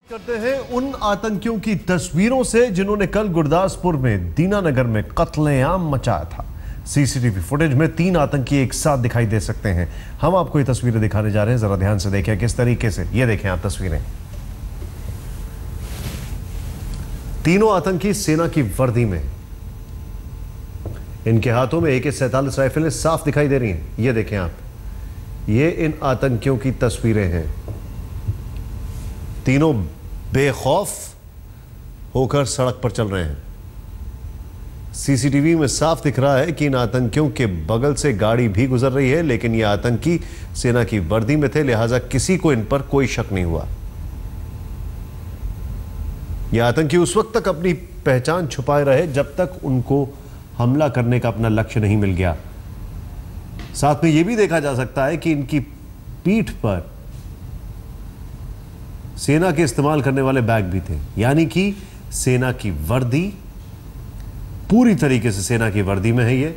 करते हैं उन आतंकियों की तस्वीरों से जिन्होंने कल गुरदासपुर में दीनानगर में कत्लेआम मचाया था। सीसीटीवी फुटेज में 3 आतंकी एक साथ दिखाई दे सकते हैं। हम आपको ये तस्वीरें दिखाने जा रहे हैं, जरा ध्यान से देखें किस तरीके से। ये देखें आप तस्वीरें। तीनों आतंकी सेना की वर्दी में, इनके हाथों में AK-47 राइफलें साफ दिखाई दे रही हैं। ये देखें आप, ये इन आतंकियों की तस्वीरें हैं। तीनों बेखौफ होकर सड़क पर चल रहे हैं। सीसीटीवी में साफ दिख रहा है कि इन आतंकियों के बगल से गाड़ी भी गुजर रही है, लेकिन ये आतंकी सेना की वर्दी में थे, लिहाजा किसी को इन पर कोई शक नहीं हुआ। ये आतंकी उस वक्त तक अपनी पहचान छुपाए रहे जब तक उनको हमला करने का अपना लक्ष्य नहीं मिल गया। साथ में यह भी देखा जा सकता है कि इनकी पीठ पर सेना के इस्तेमाल करने वाले बैग भी थे, यानी कि सेना की वर्दी पूरी तरीके से सेना की वर्दी में है। ये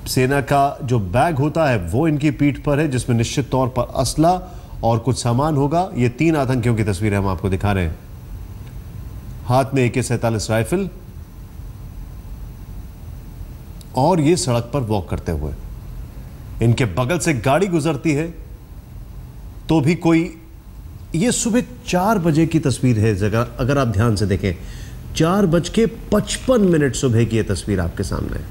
सेना का जो बैग होता है वो इनकी पीठ पर है, जिसमें निश्चित तौर पर असला और कुछ सामान होगा। ये 3 आतंकियों की तस्वीरें हम आपको दिखा रहे हैं। हाथ में AK-47 राइफल और ये सड़क पर वॉक करते हुए। इनके बगल से गाड़ी गुजरती है तो भी कोई, ये सुबह 4 बजे की तस्वीर है। जगह अगर आप ध्यान से देखें, 4:55 सुबह की यह तस्वीर आपके सामने है।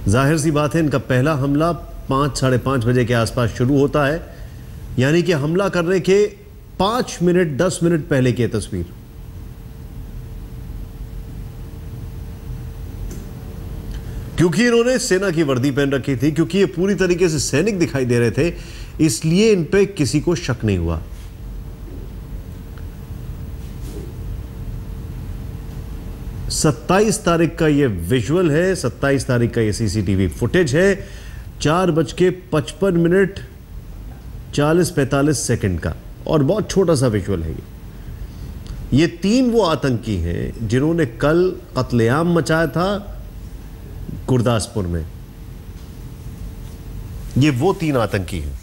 जाहिर सी बात है, इनका पहला हमला 5 साढ़े 5 बजे के आसपास शुरू होता है, यानी कि हमला करने के 5 मिनट 10 मिनट पहले की तस्वीर। क्योंकि इन्होंने सेना की वर्दी पहन रखी थी, क्योंकि ये पूरी तरीके से सैनिक दिखाई दे रहे थे, इसलिए इन पे किसी को शक नहीं हुआ। सत्ताईस तारीख का ये विजुअल है, 27 तारीख का ये सीसीटीवी फुटेज है। 4:55 40-45 सेकंड का, और बहुत छोटा सा विजुअल है ये 3 वो आतंकी हैं जिन्होंने कल कत्लेआम मचाया था गुरदासपुर में। ये वो 3 आतंकी हैं।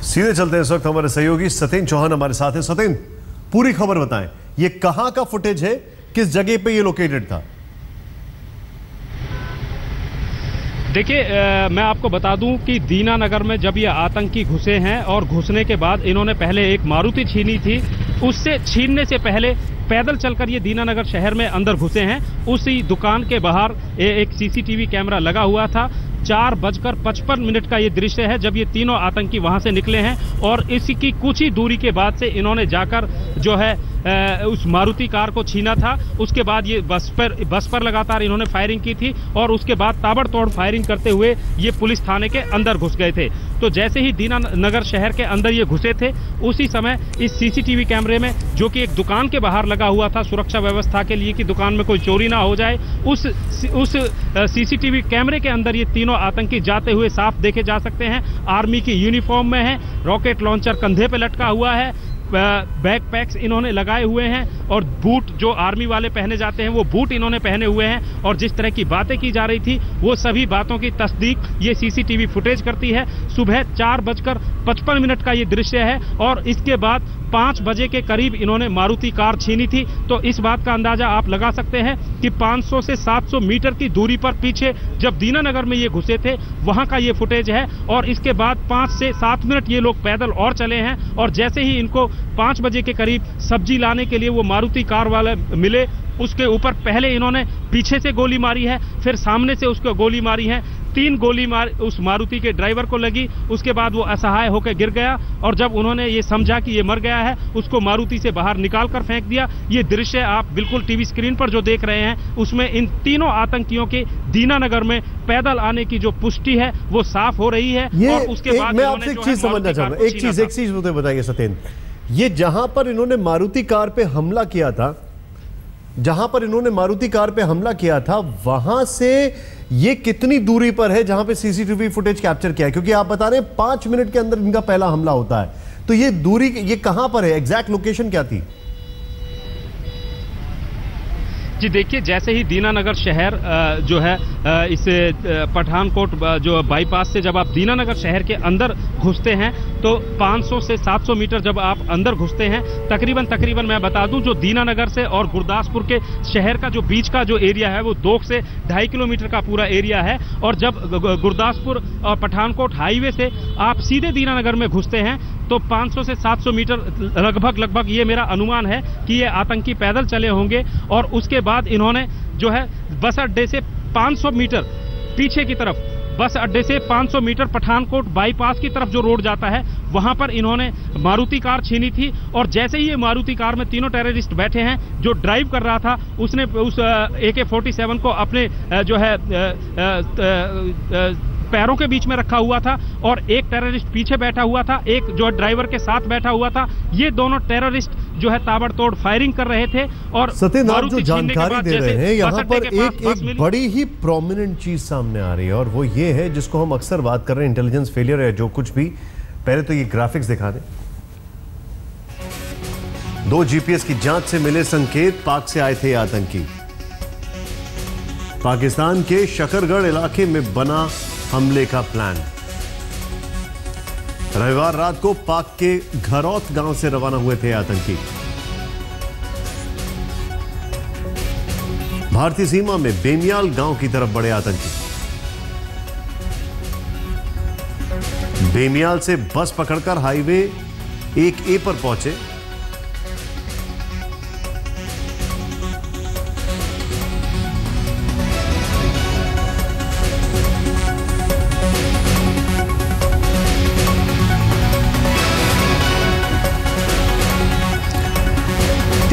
सीधे चलते हैं, इस वक्त हमारे सहयोगी सतेन चौहान हमारे साथ हैं। सतेन, पूरी खबर बताएं, ये कहां का फुटेज है, किस जगह पे ये लोकेटेड था? देखिए, मैं आपको बता दूं कि दीनानगर में जब ये आतंकी घुसे हैं और घुसने के बाद इन्होंने पहले एक मारुति छीनी थी, उससे छीनने से पहले पैदल चलकर ये दीनानगर शहर में अंदर घुसे हैं। उसी दुकान के बाहर एक सीसीटीवी कैमरा लगा हुआ था। 4:55 का ये दृश्य है जब ये तीनों आतंकी वहां से निकले हैं, और इसकी कुछ ही दूरी के बाद से इन्होंने जाकर जो है उस मारुति कार को छीना था। उसके बाद ये बस पर लगातार इन्होंने फायरिंग की थी, और उसके बाद ताबड़तोड़ फायरिंग करते हुए ये पुलिस थाने के अंदर घुस गए थे। तो जैसे ही दीनानगर शहर के अंदर ये घुसे थे, उसी समय इस सीसीटीवी कैमरे में, जो कि एक दुकान के बाहर लगा हुआ था सुरक्षा व्यवस्था के लिए कि दुकान में कोई चोरी ना हो जाए, उस सीसीटीवी कैमरे के अंदर ये तीनों आतंकी जाते हुए साफ देखे जा सकते हैं। आर्मी की यूनिफॉर्म में है, रॉकेट लॉन्चर कंधे पे लटका हुआ है, बैकपैक्स इन्होंने लगाए हुए हैं, और बूट जो आर्मी वाले पहने जाते हैं वो बूट इन्होंने पहने हुए हैं। और जिस तरह की बातें की जा रही थी, वो सभी बातों की तस्दीक ये सीसीटीवी फुटेज करती है। सुबह 4:55 का ये दृश्य है, और इसके बाद 5 बजे के करीब इन्होंने मारुति कार छीनी थी। तो इस बात का अंदाजा आप लगा सकते हैं कि 500 से 700 मीटर की दूरी पर पीछे जब दीनानगर में ये घुसे थे, वहां का ये फुटेज है। और इसके बाद 5 से 7 मिनट ये लोग पैदल और चले हैं, और जैसे ही इनको 5 बजे के करीब सब्जी लाने के लिए वो मारुति कार वाले मिले, उसके ऊपर पहले इन्होंने पीछे से गोली मारी है, फिर सामने से उसको गोली मारी है। 3 गोली उस मारुति के ड्राइवर को लगी। उसके बाद वो असहाय होकर गिर गया, और जब उन्होंने ये समझा कि ये मर गया है, उसको मारुति से बाहर निकाल कर फेंक दिया। ये दृश्य आप बिल्कुल टीवी स्क्रीन पर जो देख रहे हैं, उसमें इन तीनों आतंकियों के दीनानगर में पैदल आने की जो पुष्टि है वो साफ हो रही है। और उसके बाद मैं आपसे एक चीज समझना चाहूंगा, एक चीज मुझे बताइए सतेन, ये जहां पर इन्होंने मारुति कार पे हमला किया था, वहां से ये कितनी दूरी पर है जहां पे सीसीटीवी फुटेज कैप्चर किया है? क्योंकि आप बता रहे हैं 5 मिनट के अंदर इनका पहला हमला होता है, तो ये दूरी, ये कहां पर है, एग्जैक्ट लोकेशन क्या थी? जी देखिए, जैसे ही दीनानगर शहर जो है इस पठानकोट जो बाईपास से जब आप दीनानगर शहर के अंदर घुसते हैं तो 500 से 700 मीटर जब आप अंदर घुसते हैं, तकरीबन मैं बता दूं, जो दीनानगर से और गुरदासपुर के शहर का जो बीच का जो एरिया है वो 2 से 2.5 किलोमीटर का पूरा एरिया है। और जब गुरदासपुर और पठानकोट हाईवे से आप सीधे दीनानगर में घुसते हैं तो 500 से 700 मीटर लगभग ये मेरा अनुमान है कि ये आतंकी पैदल चले होंगे। और उसके बाद इन्होंने जो है बस अड्डे से 500 मीटर पीछे की तरफ, बस अड्डे से 500 मीटर पठानकोट बाईपास की तरफ जो रोड जाता है वहां पर इन्होंने मारुति कार छीनी थी। और जैसे ही ये मारुति कार में तीनों टेररिस्ट बैठे हैं, जो ड्राइव कर रहा था उसने उस AK-47 को अपने जो है पैरों के बीच में रखा हुआ था और एक टेररिस्ट पीछे बैठा हुआ था, एक जो ड्राइवर के साथ बैठा हुआ था। ये दोनों टेररिस्ट जो है ताबड़तोड़ फायरिंग कर रहे थे। और सत्येंद्र, आप जो जानकारी दे रहे हैं यहाँ पर एक बड़ी ही प्रोमिनेंट चीज सामने आ रही है और वो ये है जिसको हम अक्सर बात कर रहे हैं, इंटेलिजेंस फेलियर है जो कुछ भी। पहले तो ये ग्राफिक्स दिखा दें। 2 GPS की जांच से मिले संकेत, पाक से आए थे आतंकी। पाकिस्तान के शकरगढ़ इलाके में बना हमले का प्लान। रविवार रात को पाक के घरौत गांव से रवाना हुए थे आतंकी। भारतीय सीमा में बेमियाल गांव की तरफ बढ़े आतंकी। बेमियाल से बस पकड़कर हाईवे 1A पर पहुंचे।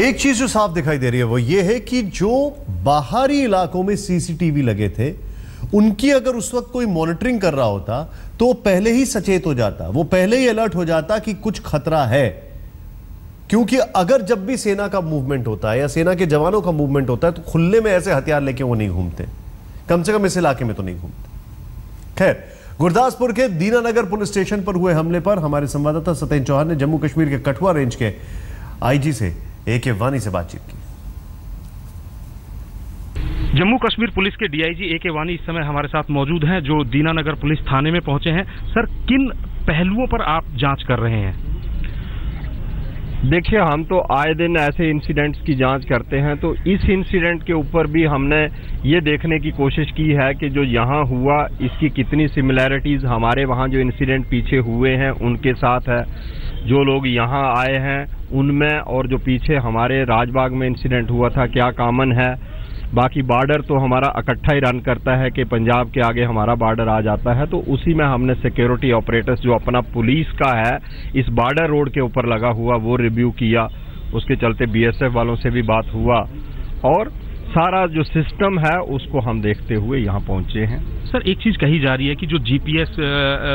एक चीज जो साफ दिखाई दे रही है वो ये है कि जो बाहरी इलाकों में CCTV लगे थे उनकी अगर उस वक्त कोई मॉनिटरिंग कर रहा होता तो वो पहले ही सचेत हो जाता, वो पहले ही अलर्ट हो जाता कि कुछ खतरा है। क्योंकि अगर जब भी सेना का मूवमेंट होता है या सेना के जवानों का मूवमेंट होता है तो खुले में ऐसे हथियार लेके वो नहीं घूमते, कम से कम इस इलाके में तो नहीं घूमते। खैर, गुरदासपुर के दीनानगर पुलिस स्टेशन पर हुए हमले पर हमारे संवाददाता सत्येंद्र चौहान ने जम्मू कश्मीर के कठुआ रेंज के IG से AK वानी से बातचीत की। जम्मू कश्मीर पुलिस के DIG AK वानी इस समय हमारे साथ मौजूद हैं, जो दीनानगर पुलिस थाने में पहुंचे हैं। सर, किन पहलुओं पर आप जांच कर रहे हैं? देखिए, हम तो आए दिन ऐसे इंसिडेंट्स की जांच करते हैं, तो इस इंसिडेंट के ऊपर भी हमने ये देखने की कोशिश की है कि जो यहाँ हुआ इसकी कितनी सिमिलैरिटीज़ हमारे वहाँ जो इंसिडेंट पीछे हुए हैं उनके साथ है, जो लोग यहाँ आए हैं उनमें और जो पीछे हमारे राजबाग में इंसिडेंट हुआ था क्या कॉमन है। बाकी बॉर्डर तो हमारा इकट्ठा ही रन करता है कि पंजाब के आगे हमारा बॉर्डर आ जाता है, तो उसी में हमने सिक्योरिटी ऑपरेटर्स जो अपना पुलिस का है इस बॉर्डर रोड के ऊपर लगा हुआ वो रिव्यू किया। उसके चलते BSF वालों से भी बात हुआ और सारा जो सिस्टम है उसको हम देखते हुए यहाँ पहुँचे हैं। सर, एक चीज़ कही जा रही है कि जो GPS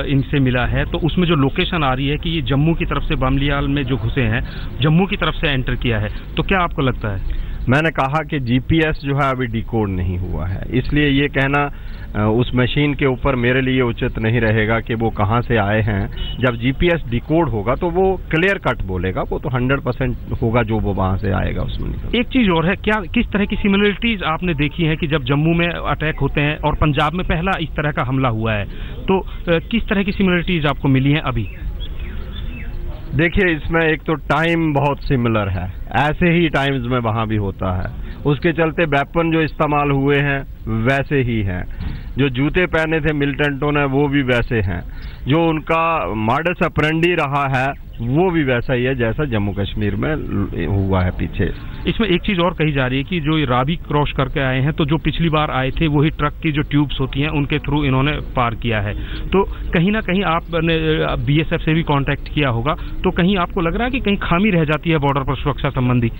इनसे मिला है तो उसमें जो लोकेशन आ रही है कि ये जम्मू की तरफ से बामलियाल में जो घुसे हैं, जम्मू की तरफ से एंटर किया है, तो क्या आपको लगता है? मैंने कहा कि GPS जो है अभी डिकोड नहीं हुआ है, इसलिए ये कहना उस मशीन के ऊपर मेरे लिए उचित नहीं रहेगा कि वो कहाँ से आए हैं। जब GPS डिकोड होगा तो वो क्लियर कट बोलेगा, वो तो 100% होगा जो वो वहाँ से आएगा उसमें। एक चीज़ और है, क्या किस तरह की सिमिलरिटीज आपने देखी है कि जब जम्मू में अटैक होते हैं और पंजाब में पहला इस तरह का हमला हुआ है, तो किस तरह की सिमिलरिटीज आपको मिली हैं अभी? देखिए, इसमें एक तो टाइम बहुत सिमिलर है, ऐसे ही टाइम्स में वहाँ भी होता है, उसके चलते वेपन जो इस्तेमाल हुए हैं वैसे ही हैं, जो जूते पहने थे मिलिटेंटों ने वो भी वैसे हैं, जो उनका मॉडस ऑपरेंडी रहा है वो भी वैसा ही है जैसा जम्मू कश्मीर में हुआ है पीछे। इसमें एक चीज़ और कही जा रही है कि जो रावी क्रॉस करके आए हैं तो जो पिछली बार आए थे वही ट्रक की जो ट्यूब्स होती हैं उनके थ्रू इन्होंने पार किया है, तो कहीं ना कहीं आपने BSF से भी कांटेक्ट किया होगा, तो कहीं आपको लग रहा है कि कहीं खामी रह जाती है बॉर्डर पर सुरक्षा संबंधी?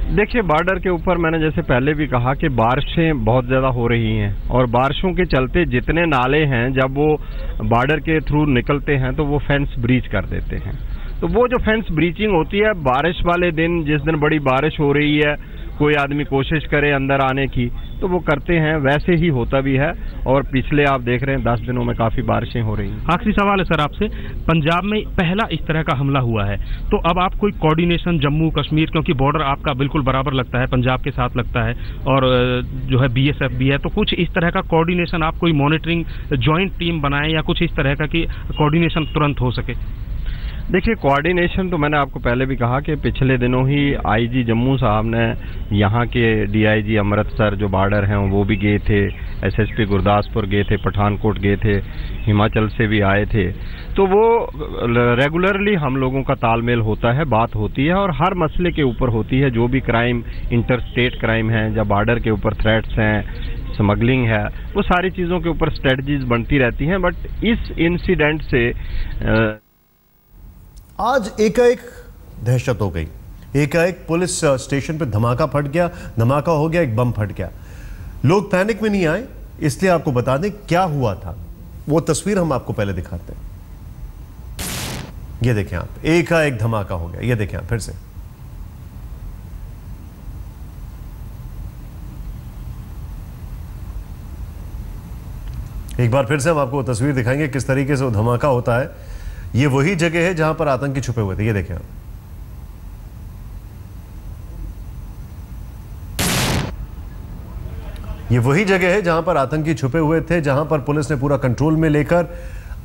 देखिए, बॉर्डर के ऊपर मैंने जैसे पहले भी कहा कि बारिशें बहुत ज़्यादा हो रही हैं और बारिशों के चलते जितने नाले हैं जब वो बॉर्डर के थ्रू निकलते हैं तो वो फेंस ब्रीच कर देते हैं। तो वो जो फेंस ब्रीचिंग होती है बारिश वाले दिन, जिस दिन बड़ी बारिश हो रही है, कोई आदमी कोशिश करे अंदर आने की तो वो करते हैं, वैसे ही होता भी है। और पिछले आप देख रहे हैं 10 दिनों में काफ़ी बारिशें हो रही हैं। आखिरी सवाल है सर आपसे, पंजाब में पहला इस तरह का हमला हुआ है, तो अब आप कोई कोऑर्डिनेशन जम्मू कश्मीर, क्योंकि बॉर्डर आपका बिल्कुल बराबर लगता है, पंजाब के साथ लगता है, और जो है BSF भी है, तो कुछ इस तरह का कोऑर्डिनेशन आप कोई मॉनिटरिंग जॉइंट टीम बनाएं या कुछ इस तरह का कि कोऑर्डिनेशन तुरंत हो सके? देखिए, कोऑर्डिनेशन तो मैंने आपको पहले भी कहा कि पिछले दिनों ही IG जम्मू साहब ने यहाँ के DIG अमृतसर जो बॉर्डर हैं वो भी गए थे, SSP गुरदासपुर गए थे, पठानकोट गए थे, हिमाचल से भी आए थे। तो वो रेगुलरली हम लोगों का तालमेल होता है, बात होती है, और हर मसले के ऊपर होती है। जो भी क्राइम, इंटर स्टेट क्राइम है, जब बॉर्डर के ऊपर थ्रेट्स हैं, स्मगलिंग है, वो सारी चीज़ों के ऊपर स्ट्रेटजीज बनती रहती हैं। बट इस इंसिडेंट से आज एकाएक दहशत हो गई। एकाएक पुलिस स्टेशन पे धमाका फट गया, धमाका हो गया, एक बम फट गया। लोग पैनिक में नहीं आए, इसलिए आपको बता दें क्या हुआ था। वो तस्वीर हम आपको पहले दिखाते हैं। ये देखें आप, एकाएक धमाका हो गया। ये देखें आप फिर से, एक बार फिर से हम आपको तस्वीर दिखाएंगे किस तरीके से वो धमाका होता है। ये वही जगह है जहां पर आतंकी छुपे हुए थे। ये देखें आप, ये वही जगह है जहां पर आतंकी छुपे हुए थे, जहां पर पुलिस ने पूरा कंट्रोल में लेकर,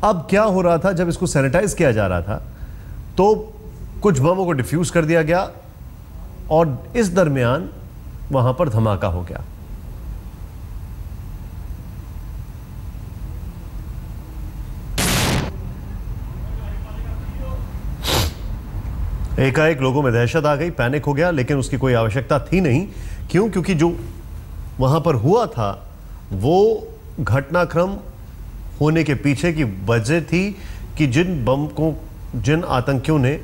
अब क्या हो रहा था, जब इसको सैनिटाइज किया जा रहा था तो कुछ बमों को डिफ्यूज कर दिया गया और इस दरमियान वहां पर धमाका हो गया। एकाएक लोगों में दहशत आ गई, पैनिक हो गया, लेकिन उसकी कोई आवश्यकता थी नहीं। क्यों? क्योंकि जो वहां पर हुआ था वो घटनाक्रम होने के पीछे की वजह थी कि जिन आतंकियों ने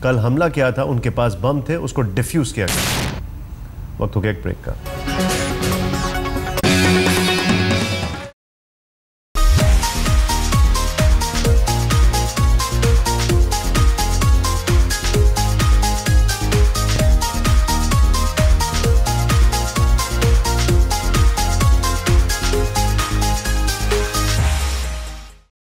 कल हमला किया था उनके पास बम थे, उसको डिफ्यूज किया गया। वक्त हो गया एक ब्रेक का।